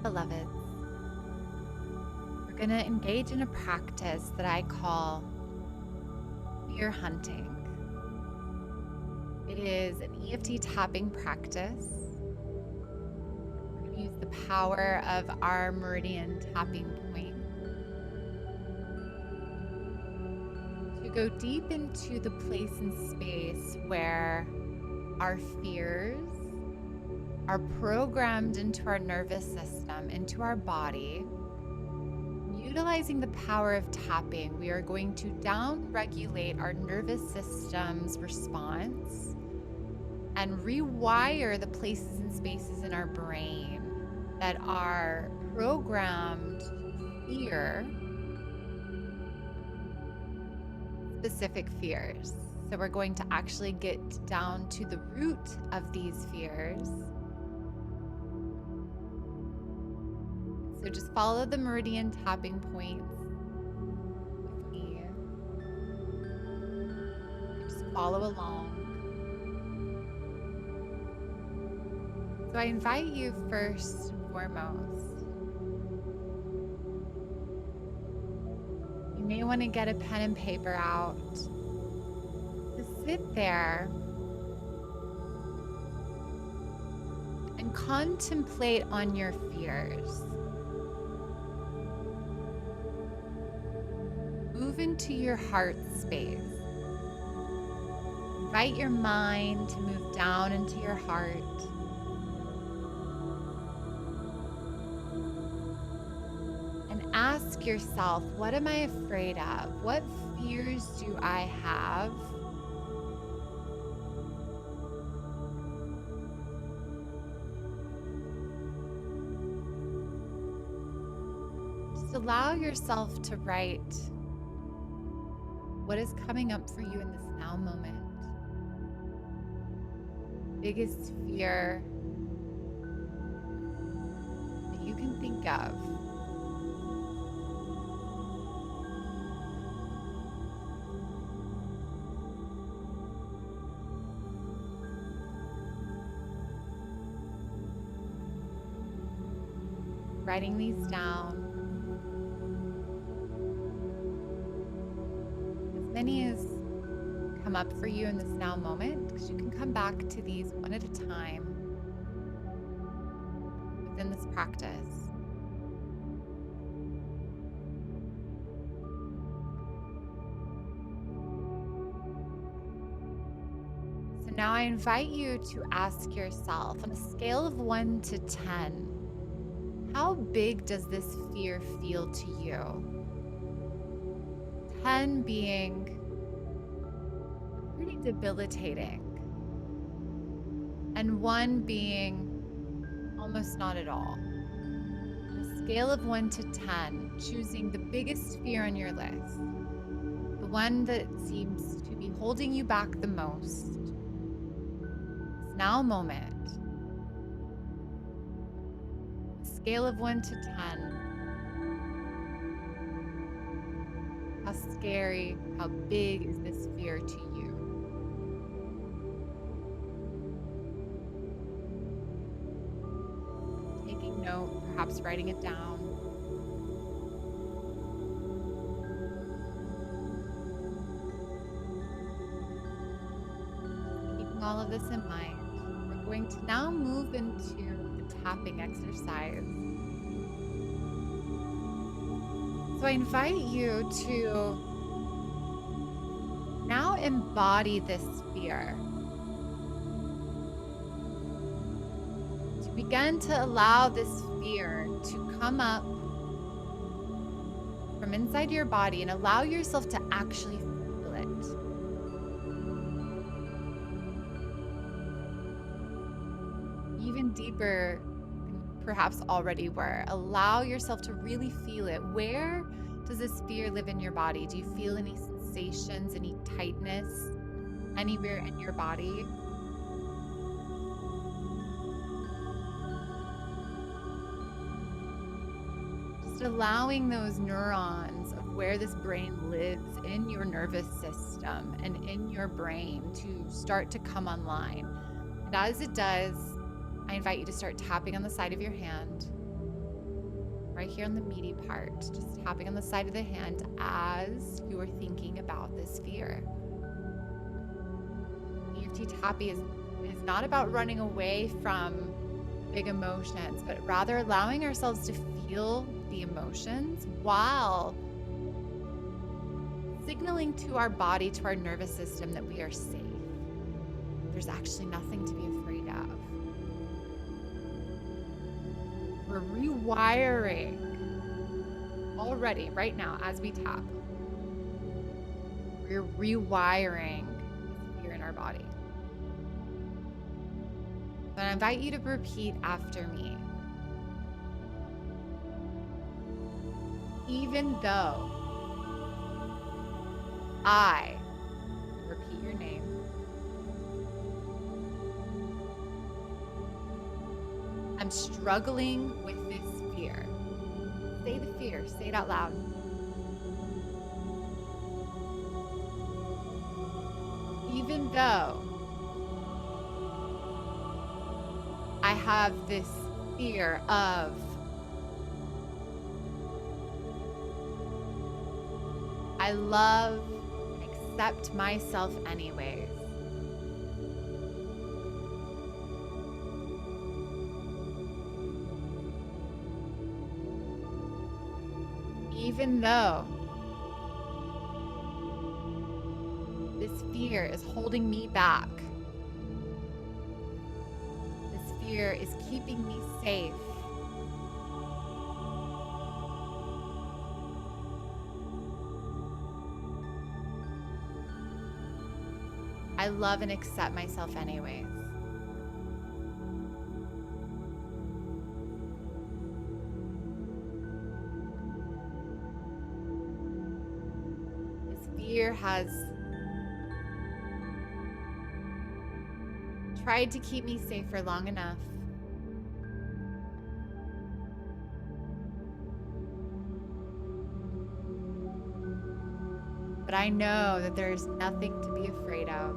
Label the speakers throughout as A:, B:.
A: Beloveds, we're going to engage in a practice that I call fear hunting. It is an EFT tapping practice. We're going to use the power of our meridian tapping point to go deep into the place and space where our fears are programmed into our nervous system, into our body. Utilizing the power of tapping, we are going to down-regulate our nervous system's response and rewire the places and spaces in our brain that are programmed to fear specific fears. So we're going to actually get down to the root of these fears. So just follow the meridian tapping points with me. Just follow along. So I invite you first and foremost, you may want to get a pen and paper out to sit there and contemplate on your fears. Move into your heart space. Invite your mind to move down into your heart. And ask yourself, what am I afraid of? What fears do I have? Just allow yourself to write what is coming up for you in this now moment. Biggest fear that you can think of. Writing these down. Many as come up for you in this now moment, because you can come back to these one at a time within this practice. So now I invite you to ask yourself, on a scale of 1 to 10, how big does this fear feel to you? 10 being pretty debilitating, and 1 being almost not at all. On a scale of 1 to 10, choosing the biggest fear on your list, the one that seems to be holding you back the most, this now moment, scale of 1 to 10. How scary, how big is this fear to you? Taking note, perhaps writing it down. Keeping all of this in mind, we're going to now move into the tapping exercise. So I invite you to now embody this fear. To begin to allow this fear to come up from inside your body and allow yourself to actually feel it. Even deeper perhaps already were. Allow yourself to really feel it. Where does this fear live in your body? Do you feel any sensations, any tightness anywhere in your body? Just allowing those neurons of where this brain lives in your nervous system and in your brain to start to come online. And as it does, I invite you to start tapping on the side of your hand. right here on the meaty part, just tapping on the side of the hand as you are thinking about this fear. EFT tapping is not about running away from big emotions, but rather allowing ourselves to feel the emotions while signaling to our body, to our nervous system, that we are safe. There's actually nothing to be afraid of. We're rewiring already, right now, as we tap. We're rewiring fear in our body. So I invite you to repeat after me. Even though I, repeat your name, I'm struggling with this fear. Say the fear, say it out loud. Even though I have this fear of I love and accept myself anyways. Even though this fear is holding me back, this fear is keeping me safe, I love and accept myself anyways. This fear has tried to keep me safe for long enough. But I know that there's nothing to be afraid of.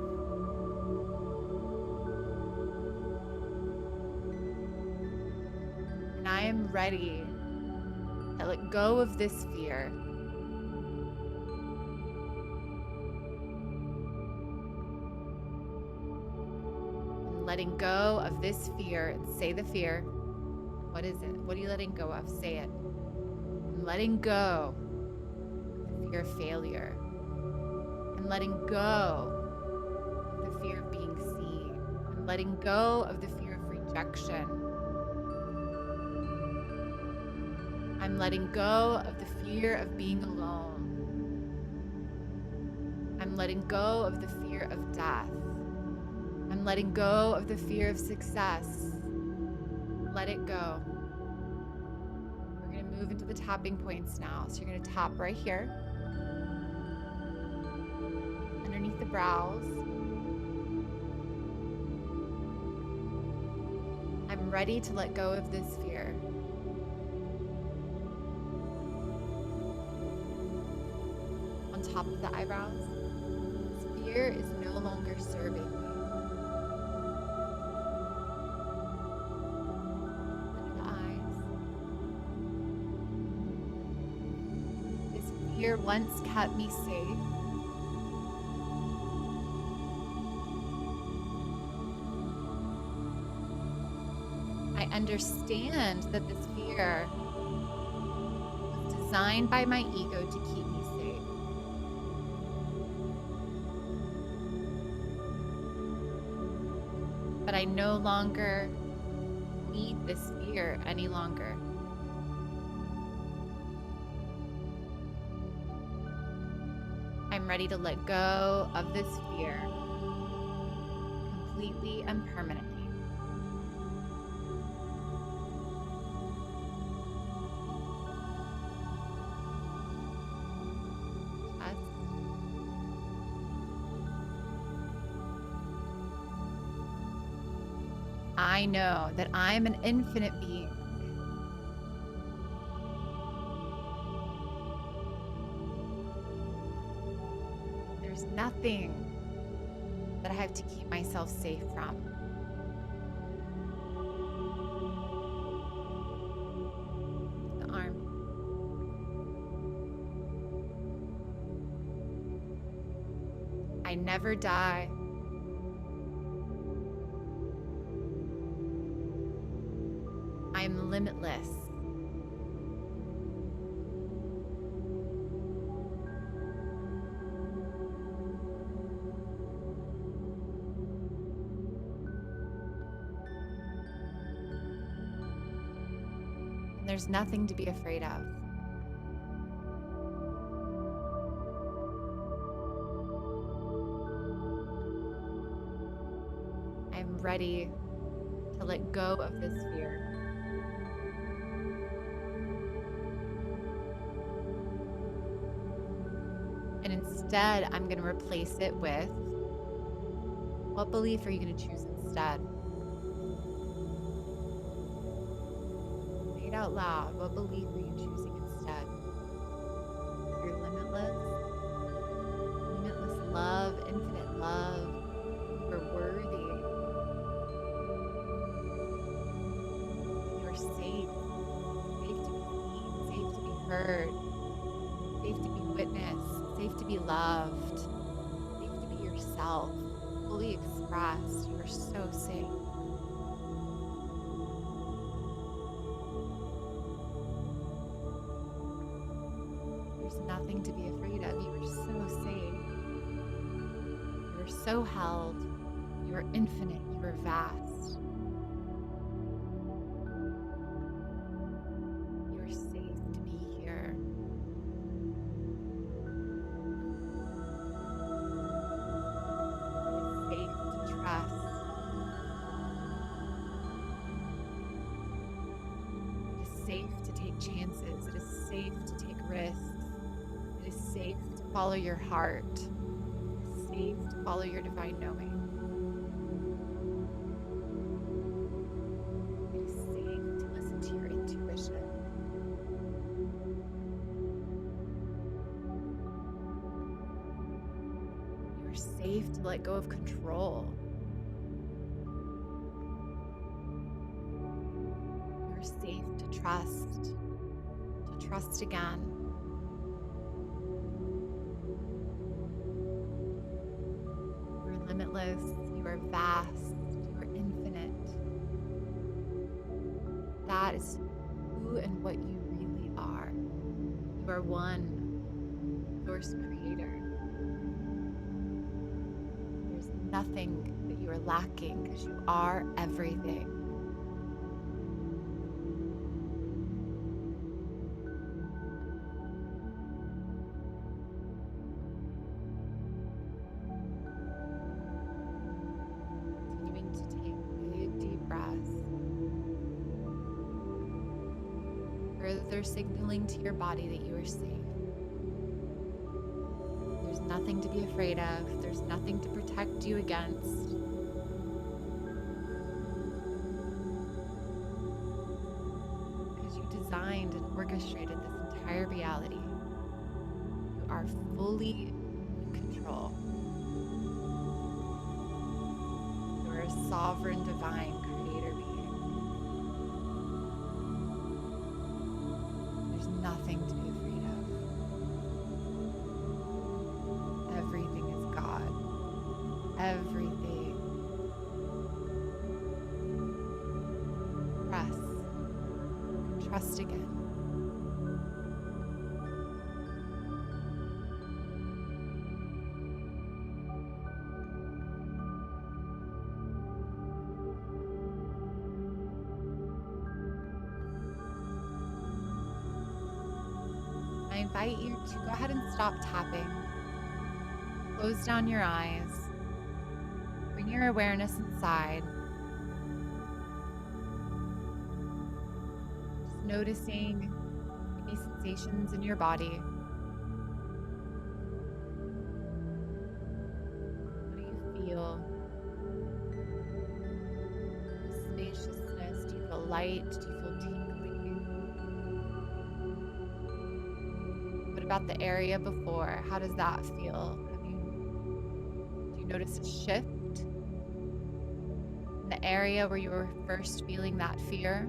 A: And I am ready to let go of this fear. And letting go of this fear, and say the fear. What is it? What are you letting go of? Say it. And letting go of the fear of failure. And letting go of the fear of being seen. And letting go of the fear of rejection. I'm letting go of the fear of being alone. I'm letting go of the fear of death. I'm letting go of the fear of success. Let it go. We're going to move into the tapping points now. So you're going to tap right here, underneath the brows. I'm ready to let go of this fear. On top of the eyebrows. This fear is no longer serving me. Under the eyes. This fear once kept me safe. I understand that this fear was designed by my ego to keep me safe. But I no longer need this fear any longer. I'm ready to let go of this fear completely and permanently. I know that I'm an infinite being. There's nothing that I have to keep myself safe from. The arms. I never die. I'm limitless. And there's nothing to be afraid of. I'm ready to let go of this fear. And instead, I'm going to replace it with, what belief are you going to choose instead? Say it out loud. What belief are you choosing instead? You're limitless. Limitless love, infinite love. You're worthy. You're safe. Safe to be seen, safe to be heard, safe to be witnessed, safe to be loved, safe to be yourself, fully expressed. You are so safe. There's nothing to be afraid of. You are so safe. You are so held. You are infinite. You are vast. You are safe to be here. It is safe to trust. It is safe to take chances. It is safe to take risks. It is safe to follow your heart. It is safe to follow your divine knowing. It is safe to listen to your intuition. You are safe to let go of control. You are safe to trust again. You are limitless. You are vast. You are infinite. That is who and what you really are. You are one, source creator. There's nothing that you are lacking because you are everything. Continuing to take big, deep breaths. Further signaling to your body that you are safe. There's nothing to be afraid of. There's nothing to protect you against. Because you designed and orchestrated this entire reality. You are fully in control. You are a sovereign, divine creator being. There's nothing to be afraid of. Everything is God. Everything. Trust again. I invite you to go ahead and stop tapping. Close down your eyes. Bring your awareness inside. Just noticing any sensations in your body. What do you feel? Spaciousness? Do you feel light? Do you feel tingling? What about the area before? How does that feel? Do you notice a shift in the area where you were first feeling that fear?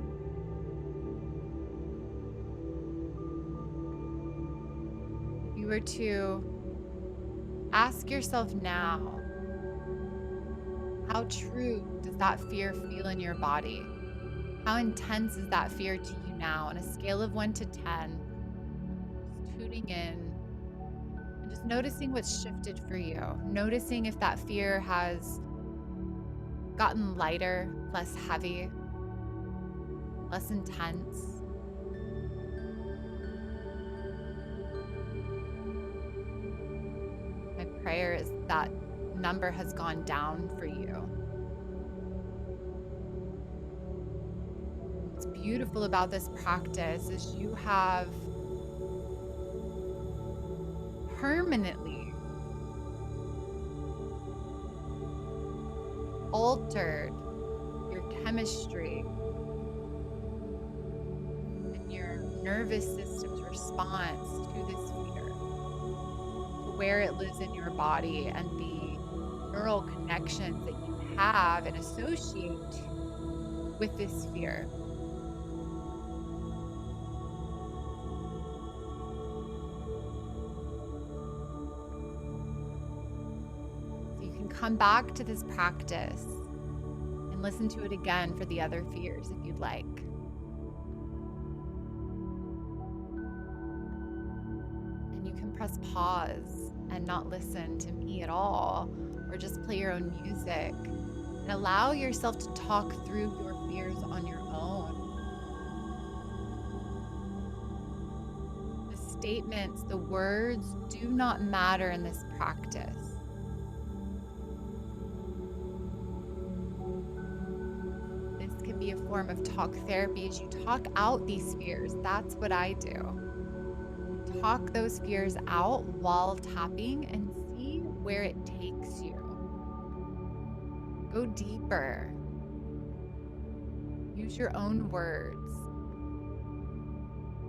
A: If you were to Ask yourself now, how true does that fear feel in your body? How intense is that fear to you now on a scale of 1 to 10? Just tuning in and just noticing what's shifted for you. Noticing if that fear has gotten lighter, less heavy, less intense. My prayer is that number has gone down for you. What's beautiful about this practice is you have permanently altered your chemistry and your nervous system's response to this fear, to where it lives in your body and the neural connections that you have and associate with this fear. So you can come back to this practice and listen to it again for the other fears if you'd like. And you can press pause and not listen to me at all, or just play your own music and allow yourself to talk through your fears on your own. The statements, the words do not matter in this practice. This can be a form of talk therapy as you talk out these fears. That's what I do. Talk those fears out while tapping and see where it takes you. Go deeper. Use your own words.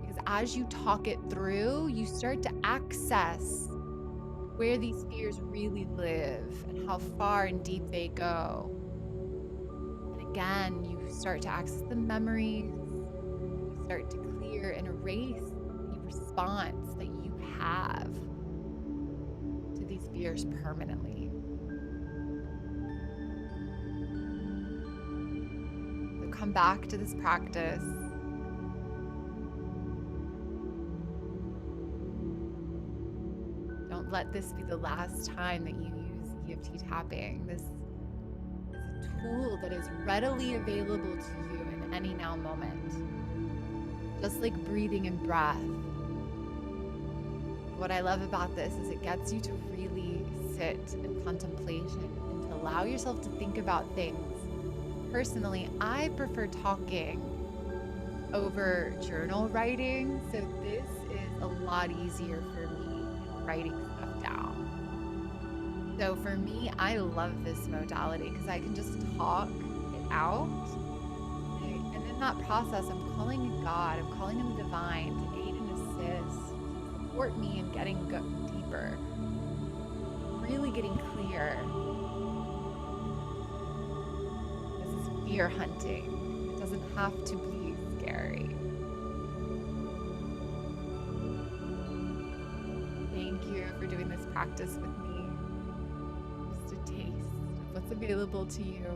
A: Because as you talk it through, you start to access where these fears really live and how far and deep they go. And again, you start to access the memories. You start to clear and erase the response that you have to these fears permanently. So come back to this practice. Don't let this be the last time that you use EFT tapping. This is a tool that is readily available to you in any now moment. Just like breathing and breath. What I love about this is it gets you to really sit in contemplation and to allow yourself to think about things. Personally, I prefer talking over journal writing, so this is a lot easier for me than writing stuff down. So for me, I love this modality because I can just talk it out. And in that process, I'm calling in God, I'm calling in the divine to aid and assist, support me in getting deeper, really getting clear. This is fear hunting. It doesn't have to be scary. Thank you for doing this practice with me. Just a taste of what's available to you.